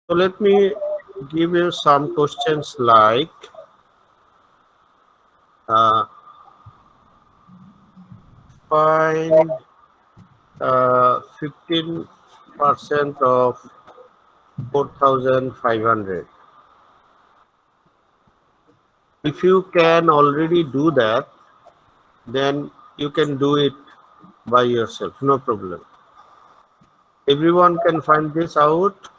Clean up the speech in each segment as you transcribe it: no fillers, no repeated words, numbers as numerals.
So let me give you some questions like find 15% of 4,500. If you can already do that, then you can do it by yourself, no problem. Everyone can find this out.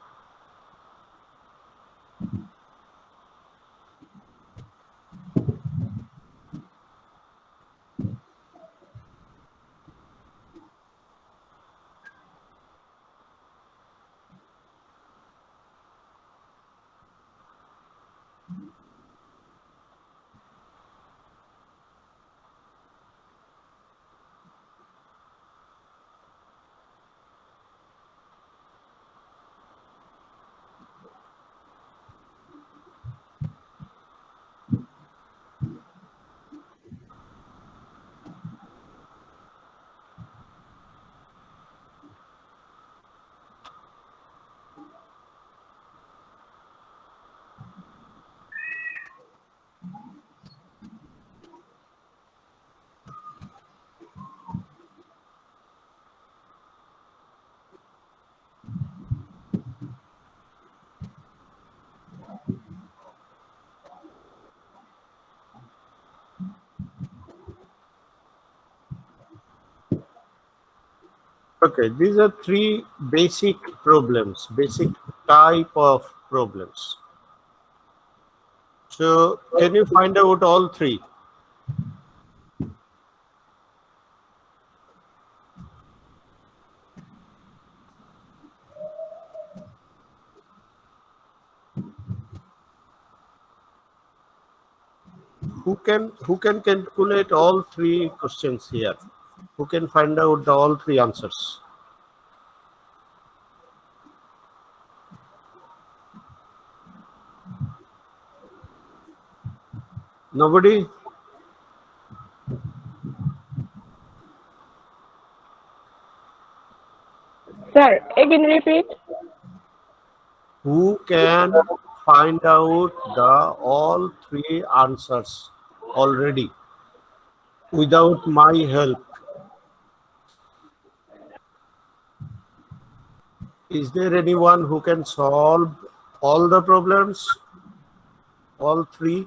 Okay, these are three basic problems, basic type of problems. So can you find out all three? Who can calculate all three questions here? Who can find out the all three answers? Nobody? Sir, again repeat. Who can find out the all three answers already without my help? Is there anyone who can solve all the problems? All three?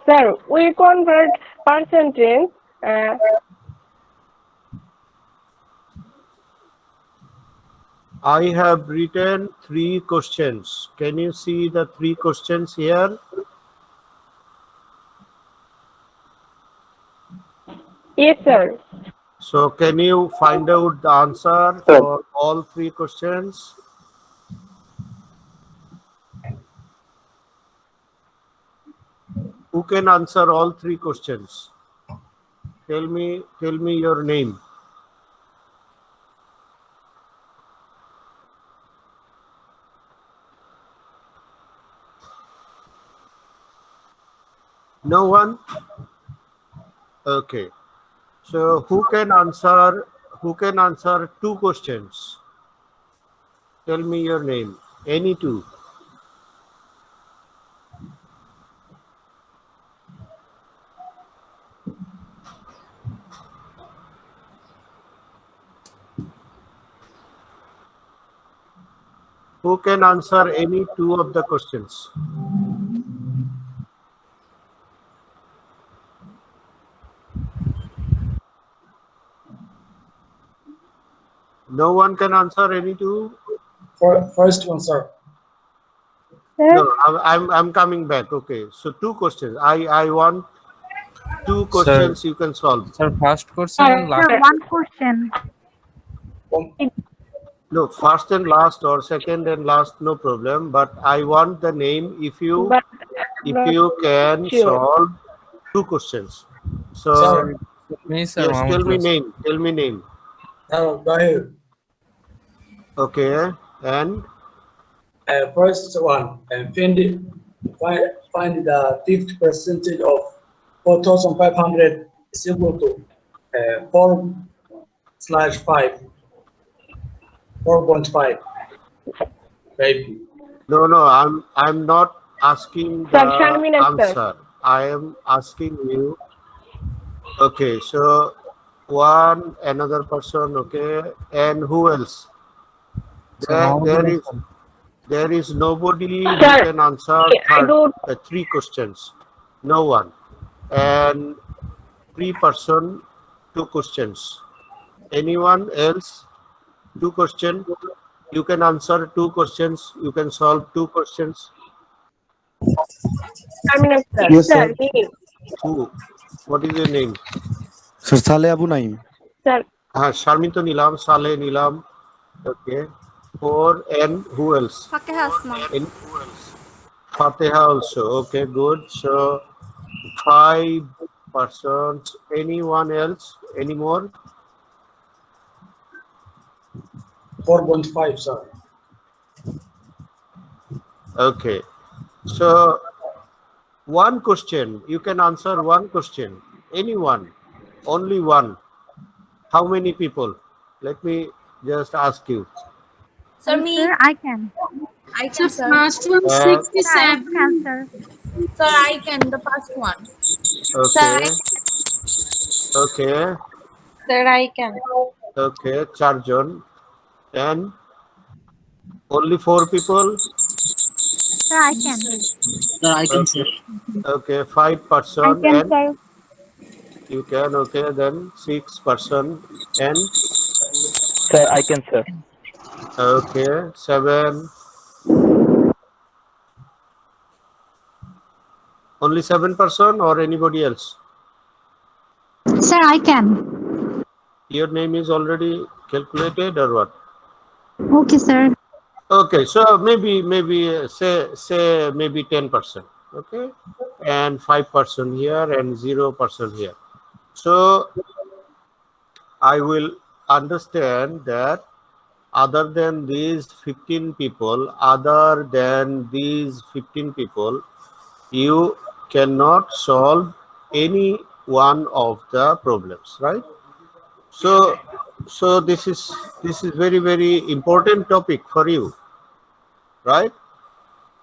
Sir, we convert percentage. Uh, I have written three questions. Can you see the three questions here? yes, sir. So can you find out the answer for all three questions? Who can answer all three questions? Tell me your name. No one? Okay. So who can answer two questions? Tell me your name. Any two. Who can answer any two of the questions? No one can answer any two? First one, sir. No, I'm coming back. Okay. So two questions. I want two Sir, questions you can solve. sir, first question and last. Sir, one question. No, first and last or second and last, no problem. But I want the name if you But I'm not can sure. solve two questions. So Sir, Me, sir, yes, tell me Mahmoud. name. Tell me name. go ahead. Okay. And First one, find the 50% of 4,500 is equal to 4/5. 4.5. Maybe. No, no, I'm not asking Sir, the Sharmin answer. answer. I am asking you. Okay, so one another person. Okay, and who else? There is nobody who Sir, can answer I don't. three questions. No one. And three person, two questions. Anyone else? Two questions. You can answer two questions. You can solve two questions. Sharmin answer. Yes, Sir, sir. me. Who? What is your name? Sir, Saleh Abu Naim. Sir, Sharmin to Nilam, Saleh Nilam. Okay. Four and who else? Fakeha Asma. And Fatiha also. Okay, good. So 5 persons. Anyone else? Any more? 4.5, sir. Okay. So one question. You can answer one question. Anyone. Only one. How many people? Let me just ask you. Sir, me. Sir, I can. I can, sir. Last one, Uh, 67. Sir. Sir, I can. The first one. Okay. Okay. Sir, I can. Okay. Charjon. And only 4 people. Sir, I can. Okay. Okay. 5 person and sir. you can. Okay. Then 6 person and Sir, I can, sir. okay. 7. Only 7 person or anybody else? Sir, I can. Your name is already calculated or what? Okay, sir. Okay, so maybe say maybe 10%. Okay, and 5% here and 0% here. So I will understand that other than these 15 people, you cannot solve any one of the problems, right? So this is very, very important topic for you, right?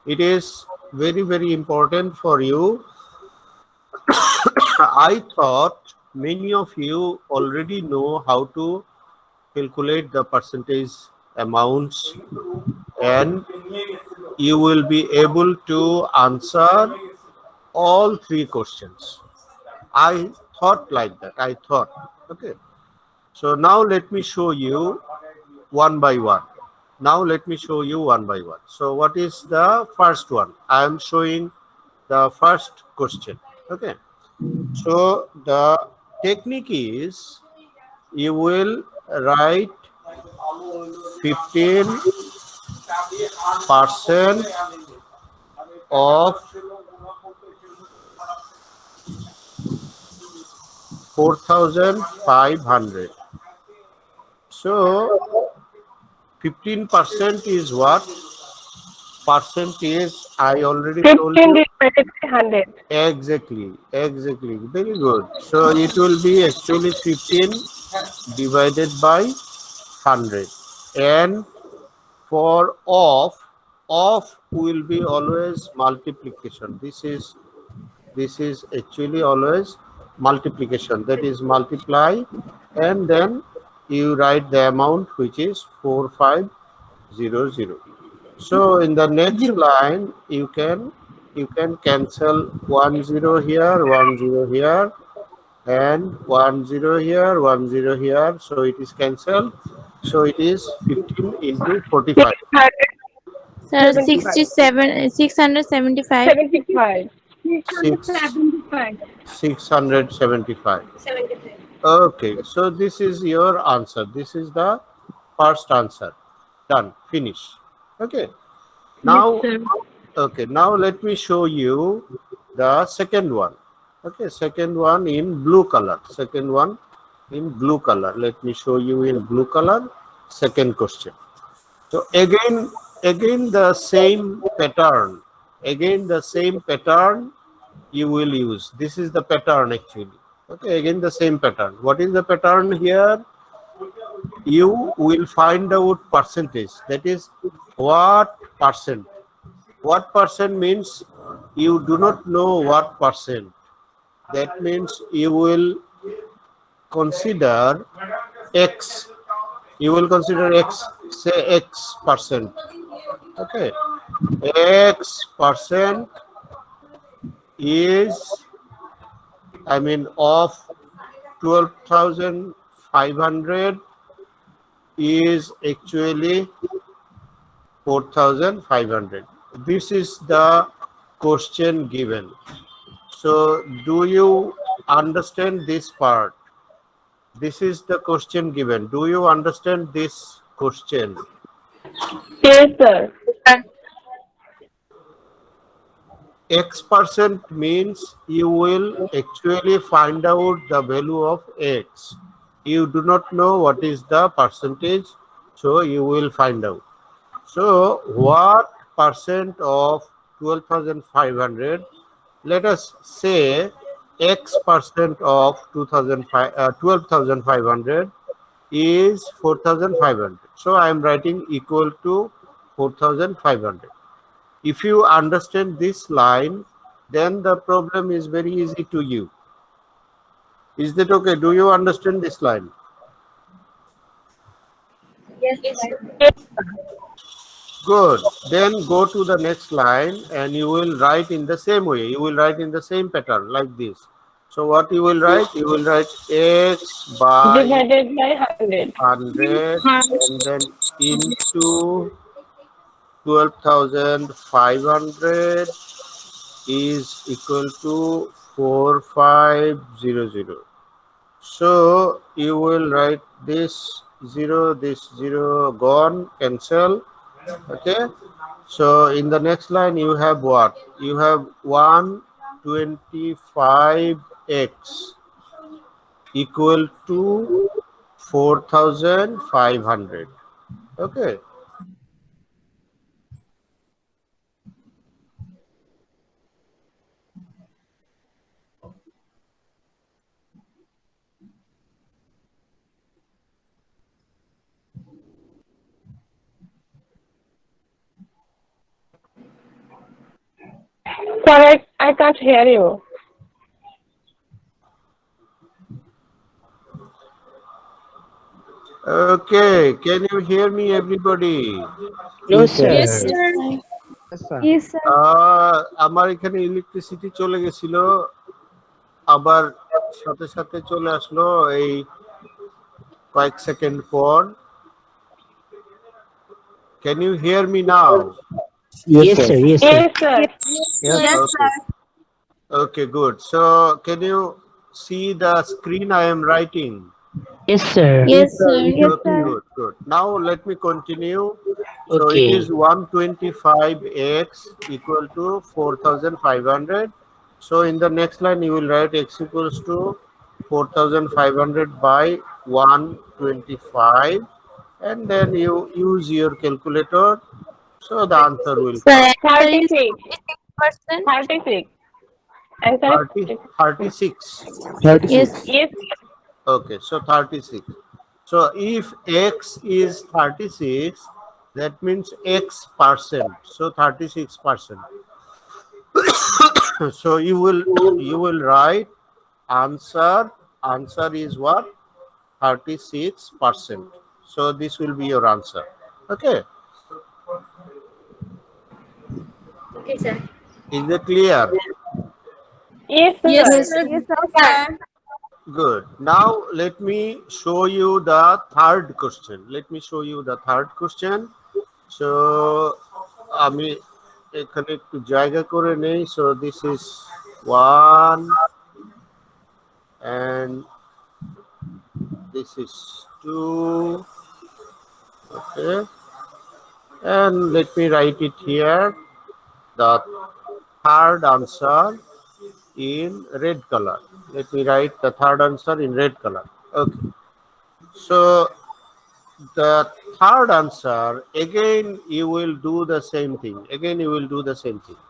It is very, very important for you. I thought many of you already know how to calculate the percentage amounts and you will be able to answer all 3 questions. I thought like that. I thought. Okay. So now let me show you one by one. Now let me show you one by one. So what is the first one? I am showing the first question. Okay. So the technique is you will write 15% of 4,500. So 15% is what? Percent is, I already told 15 you. divided by 100. Exactly. Very good. So it will be actually 15 divided by 100. And for off will be always multiplication. This is actually always multiplication. That is multiply and then you write the amount which is 4500. So in the next line you can cancel 10 here, 10 here, and 10 here, 10 here. So it is cancelled. So it is 15 into 45. Sir, 675. 675. 75. 675. Okay, so this is your answer. This is the first answer. Done. Finish. Okay. Now, okay. Now let me show you the second one. Okay, second one in blue color. Second one in blue color. Let me show you in blue color. Second question. So again the same pattern. Again the same pattern you will use. This is the pattern actually. Okay, again the same pattern. What is the pattern here? you will find out percentage. That is, what percent? What percent means you do not know what percent. That means you will consider X. You will consider X, say X percent. Okay. X percent is, I mean, of 12,500 is actually 4,500. This is the question given. So do you understand this part? This is the question given. Do you understand this question? Yes, sir. X percent means you will actually find out the value of X. You do not know what is the percentage, so you will find out. So what percent of 12,500? Let us say X percent of 12,500 is 4,500. So I am writing equal to 4,500. If you understand this line, then the problem is very easy to you. Is that okay? Do you understand this line? Yes. Good. Then go to the next line and you will write in the same way. You will write in the same pattern like this. So what you will write? You will write X by Divided by 100. 100 and then into 12,500 is equal to 4500. So you will write this 0 gone, cancel. Okay. So in the next line you have what? You have 125x equal to 4,500. Okay. Sir, I can't hear you. Okay, can you hear me, everybody? No, sir. Yes, sir. Yes, sir. আমার এখানে electricity চলে গেছিল, আবার সাথে সাথে চলে আসলো এই কয়েক সেকেন্ড পর। Can you hear me now? Yes, sir. Yes, sir. Yes, sir. Yes, Okay. Okay, good. So can you see the screen I am writing? Yes, sir. Yes, sir. Yes, Okay, sir. good, good. Now let me continue. So Okay. it is 125x equal to 4,500. So in the next line you will write x equals to 4,500 by 125 and then you use your calculator. So the answer will Sir, come. answer is 36. 36%. 36. Answer is 36. 36. Yes. yes. Okay, so 36. So if x is 36, that means x percent. So 36%. So you will write answer. Answer is what? 36%. So this will be your answer. Okay. Okay, sir. Is it clear? Yes, sir. Yes, sir. Yes, sir. Good. Now let me show you the third question. Let me show you the third question. So আমি এখানে একটু জায়গা করে নেই. So this is 1 and this is 2. Okay. And let me write it here. The third answer in red color. Let me write the third answer in red color. Okay. So the third answer, again you will do the same thing. Again you will do the same thing.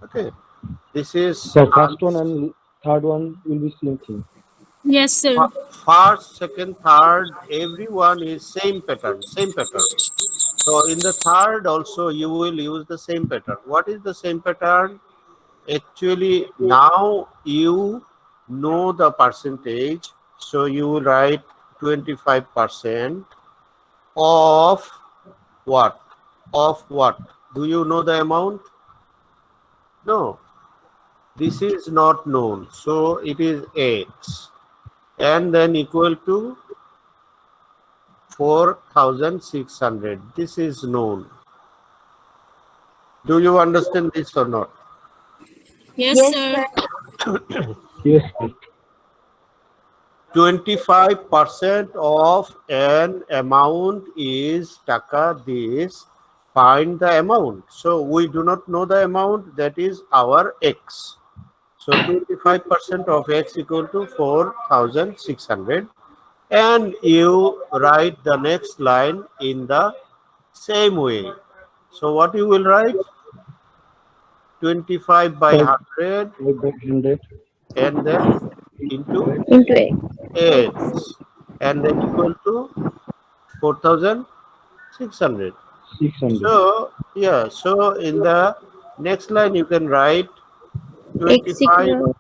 Okay. This is So first one and third one will be same thing. Yes, sir. First, second, third, everyone is same pattern, same pattern. So in the third also you will use the same pattern. What is the same pattern? Actually, now you know the percentage, so you will write 25% of what? Of what? Do you know the amount? No. This is not known, so it is X, and then equal to 4,600. This is known. Do you understand this or not? Yes, sir. Yes, sir. 25% of an amount is taka this. Find the amount. So we do not know the amount, that is our X. So 25% of X equal to 4,600. And you write the next line in the same way. So what you will write? 25 by 100 500. and then into Into X and then equal to 4,600. 600. So yeah, so in the next line you can write X 25. equal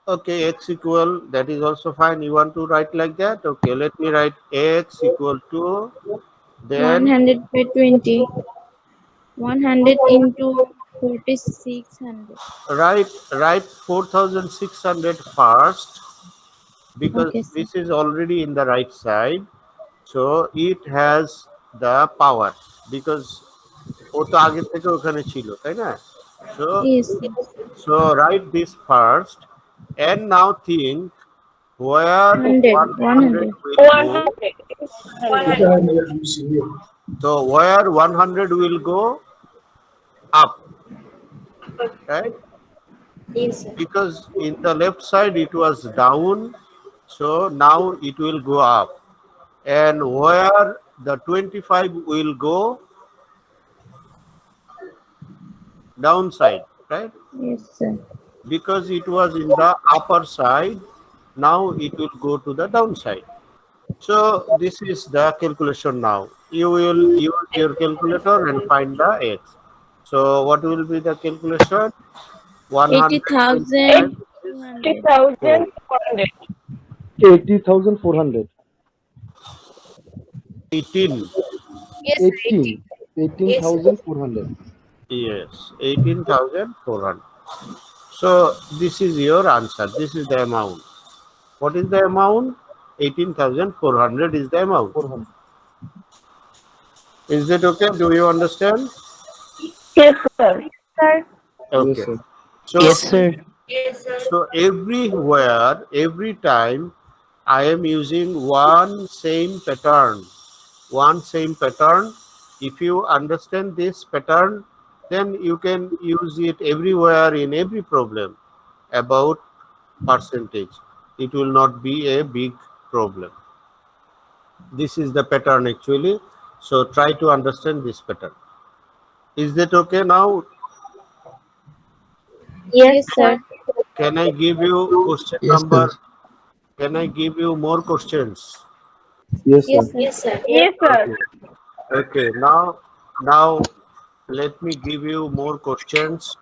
Okay, X equal, that is also fine. You want to write like that? Okay, let me write X equal to, then 100 by 20. 100 into 4600. write 4,600 first, because Okay, sir. this is already in the right side, so it has the power, because ও তো আগে থেকে ওখানে ছিল, তাই না? So Yes, sir. so write this first, and now think where 100 will go. 100. So where 100 will go? Up, right? Yes, sir. Because in the left side it was down, so now it will go up. And where the 25 will go? Downside, right? Yes, sir. Because it was in the upper side, now it will go to the downside. So this is the calculation now. You will use your calculator and find the X. So what will be the calculation? 80,000. 80,400. 80,400. 18. Yes, 18. 18,400. Yes, 18,400. So this is your answer. This is the amount. What is the amount? 18,400 is the amount. 400. Is it okay? Do you understand? Yes, sir. Okay. Yes, sir. So, Yes, sir. yes, sir. so everywhere, every time I am using one same pattern. One same pattern. If you understand this pattern, then you can use it everywhere in every problem about percentage. It will not be a big problem. This is the pattern actually. So try to understand this pattern. Is that okay now? Yes, sir. Can I give you question Yes, number? sir. Can I give you more questions? Yes, sir. Yes, sir. Yes, sir. Yes, sir. Okay. Now let me give you more questions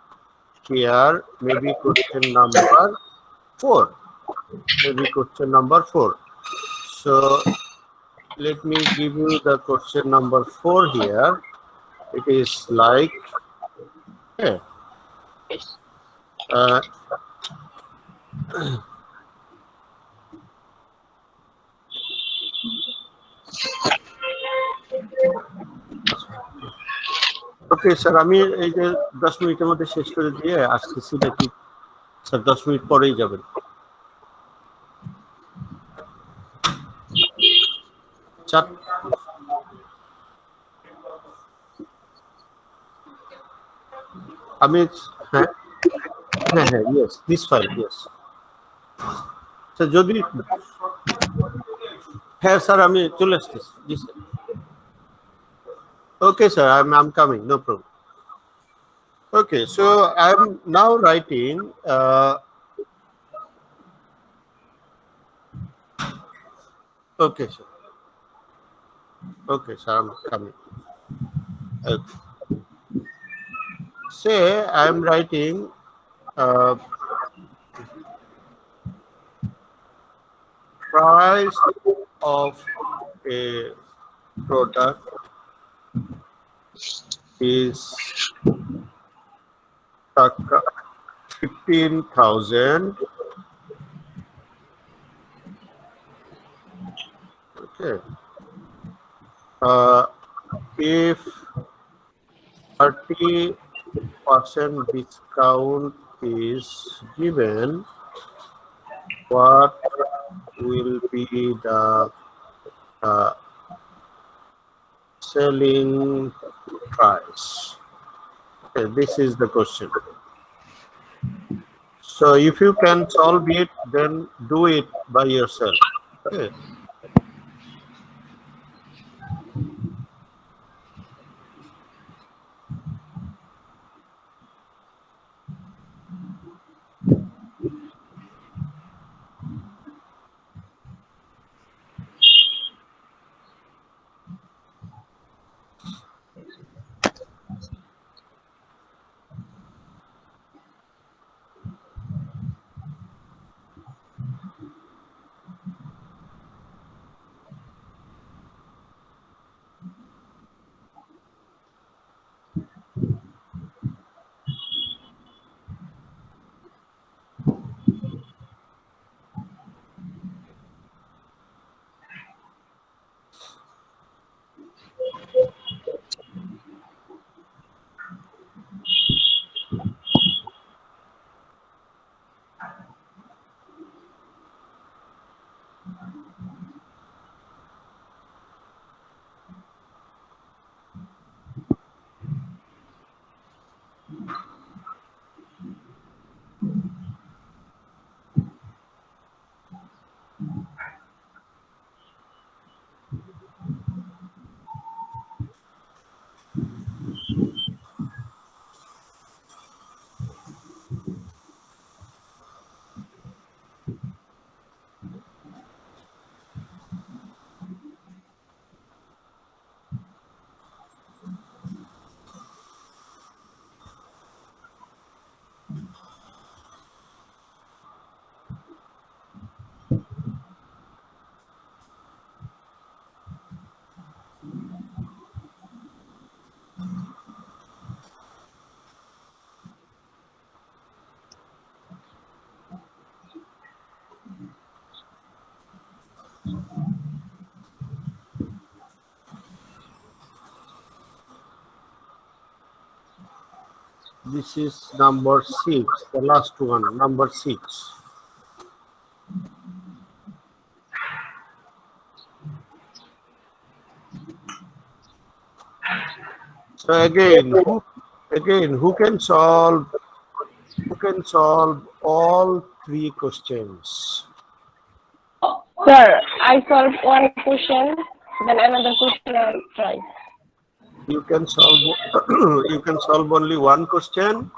here. Maybe question number 4. Maybe question number 4. So let me give you the question number 4 here. It is like, okay. Okay sir, আমি এই যে 10 মিনিটের মধ্যে শেষ করে দিয়ে আসতেছি নাকি স্যার? 10 মিনিট পরেই যাবেন? আমি হ্যাঁ হ্যাঁ হ্যাঁ yes, this file, yes sir. যদি হ্যাঁ স্যার, আমি চলে আসতেছি। জি sir. Okay, sir, I'm coming, no problem. Okay, so I'm now writing Okay, sir. Okay, sir, I'm coming. Okay. Say I'm writing price of a product is 15,000. Okay. If 30% discount is given, what will be the selling price? Okay, this is the question. So if you can solve it, then do it by yourself. Okay. This is number 6, the last one, number 6. So again, who can solve all 3 questions? Sir, I solved one question, then another question I'll try. You can solve you can solve only one question.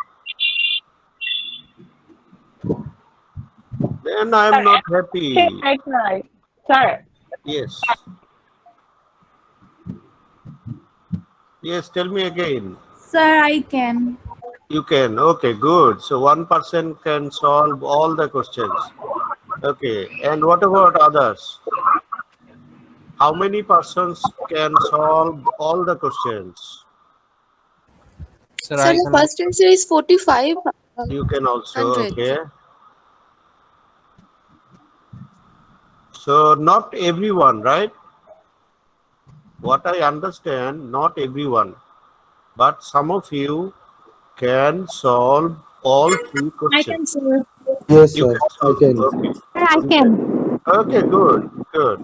Then I am not happy. I try. Sir, Yes. Yes, tell me again. Sir, I can. You can. Okay, good. So one person can solve all the questions. Okay. And what about others? How many persons can solve all the questions? Sir, Sir, I the can. first answer is 45. You can also. 100. Okay. So not everyone, right? What I understand, not everyone, but some of you can solve all 3 I questions. can, sir. Yes, You sir. can I solve. can. Okay. I can. Okay, good, good.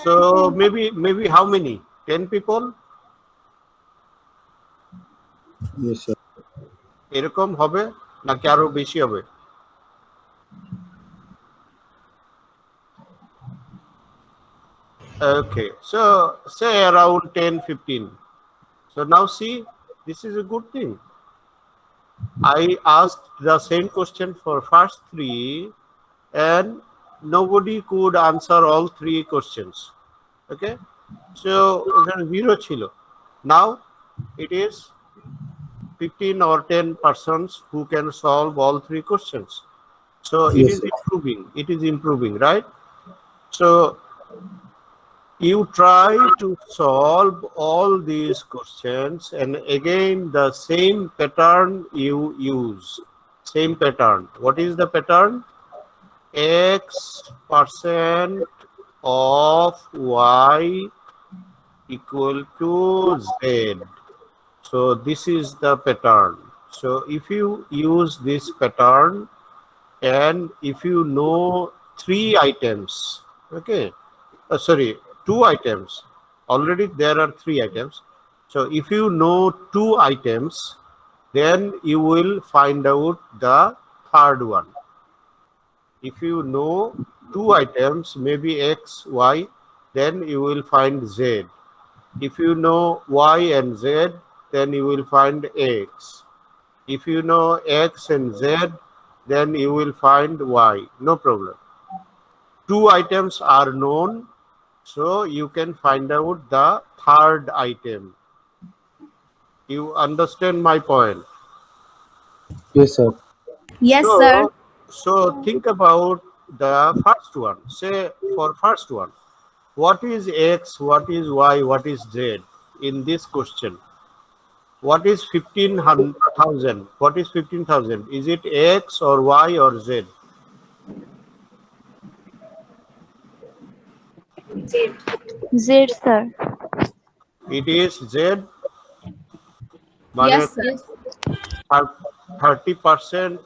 So maybe how many? 10 people? Yes, sir. এরকম হবে নাকি আরো বেশি হবে? Okay, so say around 10-15. So now see, this is a good thing. I asked the same question for first 3 and nobody could answer all three questions. Okay, so then 0 chilo. Now it is 15 or 10 persons who can solve all three questions. So it Yes, is sir. improving. It is improving, right? So you try to solve all these questions, and again the same pattern you use. Same pattern. What is the pattern? X% of Y equal to Z. So this is the pattern. So if you use this pattern, and if you know 3 items, okay, sorry, 2 items, already there are 3 items. So if you know 2 items, then you will find out the third one. If you know 2 items, maybe X, Y, then you will find Z. If you know Y and Z, then you will find X. If you know X and Z, then you will find Y. No problem. 2 items are known, so you can find out the third item. You understand my point? Yes, sir. Yes, sir. So think about the first one. Say for first one, what is X, what is Y, what is Z in this question? What is 15,000? What is 15,000? Is it X or Y or Z? Z. Z, sir. It is Z. Yes, Mane sir. Yes. 30%.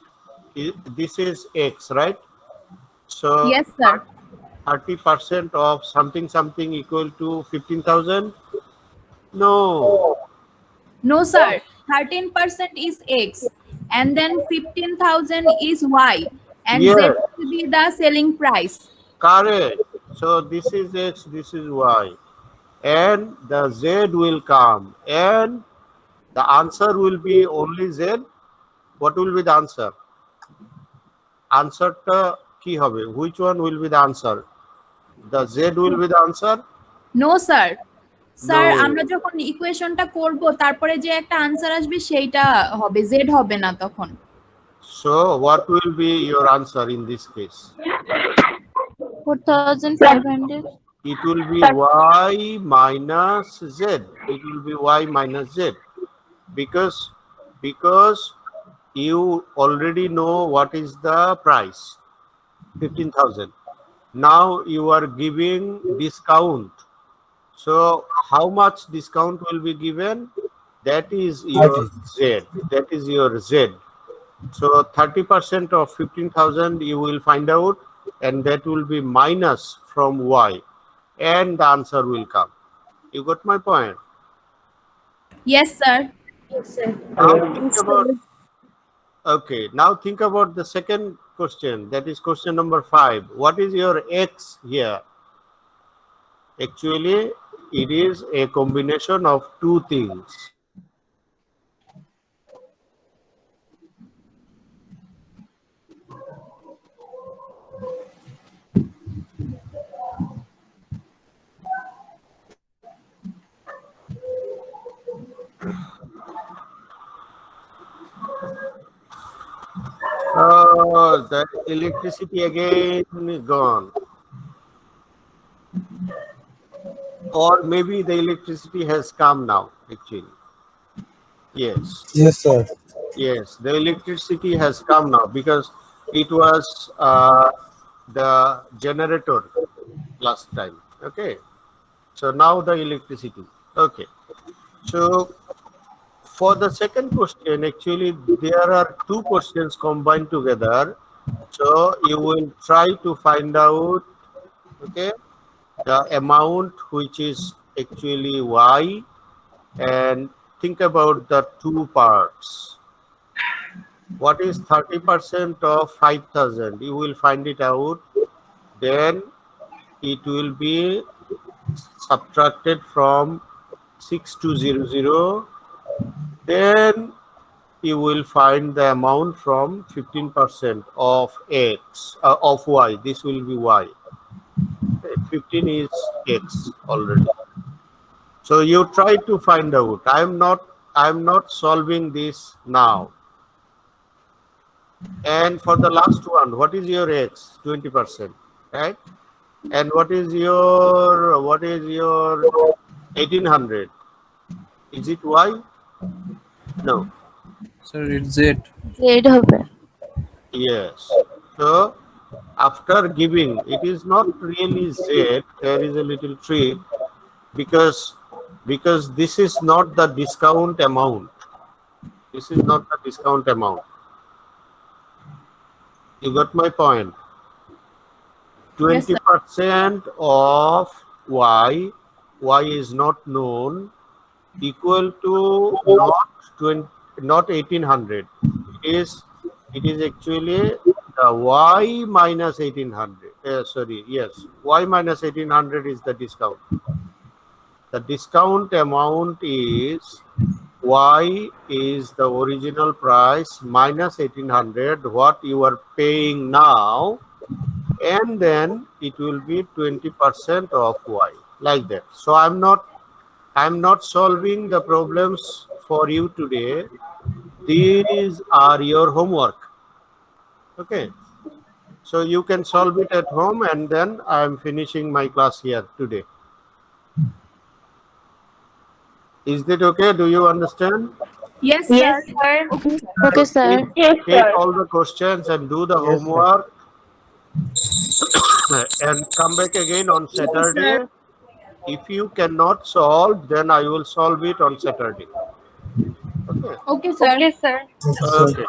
This is X, right? So Yes, sir. 30% of something something equal to 15,000? No. No, sir. 13% is X, and then 15,000 is Y, and Z Yes, will be the selling price. correct. So this is X, this is Y. And the Z will come. And the answer will be only Z. What will be the answer? Answer ta ki hobe? Which one will be the answer? The Z will be the answer? No, sir. Sir No. আমরা যখন ইকুয়েশনটা করব তারপরে যে একটা answer আসবে সেইটা হবে, Z হবে না তখন। So what will be your answer in this case? 4,500. It will be Y minus Z. It will be Y minus Z because you already know what is the price, 15,000. Now you are giving discount. So how much discount will be given? That is your Z. That is your Z. So 30% of 15,000 you will find out, and that will be minus from Y, and the answer will come. You got my point? Yes, sir. Yes, sir. Now think about, okay, now think about the second question, that is question number 5. What is your X here? Actually, it is a combination of 2 things. Oh, the electricity again gone. Or maybe the electricity has come now, actually. Yes. Yes, sir. Yes, the electricity has come now because it was the generator last time. Okay. So now the electricity. Okay. So for the second question, actually, there are 2 questions combined together. So you will try to find out, okay, the amount which is actually Y, and think about the 2 parts. What is 30% of 5,000? You will find it out. Then it will be subtracted from 6200. Then you will find the amount from 15% of X, of Y. This will be Y. 15 is X already. So you try to find out. I'm not solving this now. And for the last one, what is your X? 20%, right? And what is your 1800? Is it Y? No. Sir, it's Z. Z হবে Yes. So after giving, it is not really Z. There is a little trick because this is not the discount amount. This is not the discount amount. You got my point. 20% of Y is not known, equal to not 1800. It is actually the Y minus 1800. Sorry, yes, Y minus 1800 is the discount. The discount amount is Y is the original price minus 1800, what you are paying now, and then it will be 20% of Y, like that. So I'm not solving the problems for you today. These are your homework. Okay, so you can solve it at home, and then I'm finishing my class here today. Is that okay? Do you understand? Yes, sir. Yes, sir. okay sir Yes, Take sir. all the questions and do the homework, and come back again on Saturday. If you cannot solve, then I will solve it on Saturday. Okay. Okay, sir. Okay, sir. Okay.